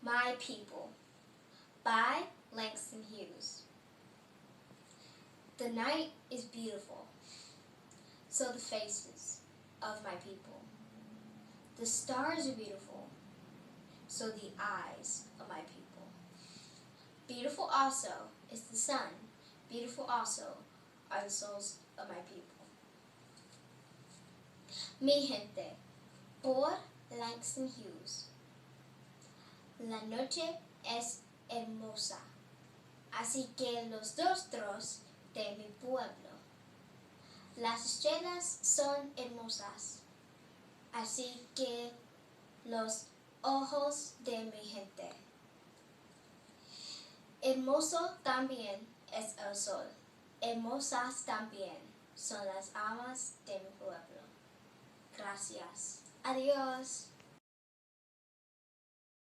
My People by Langston Hughes. The night is beautiful, so the faces of my people. The stars are beautiful, so the eyes of my people. Beautiful also is the sun, beautiful also are the souls of my people. Mi gente, por Langston Hughes. La noche es hermosa, así que los rostros de mi pueblo. Las estrellas son hermosas, así que los ojos de mi gente. Hermoso también es el sol, hermosas también son las almas de mi pueblo. Gracias. Adiós.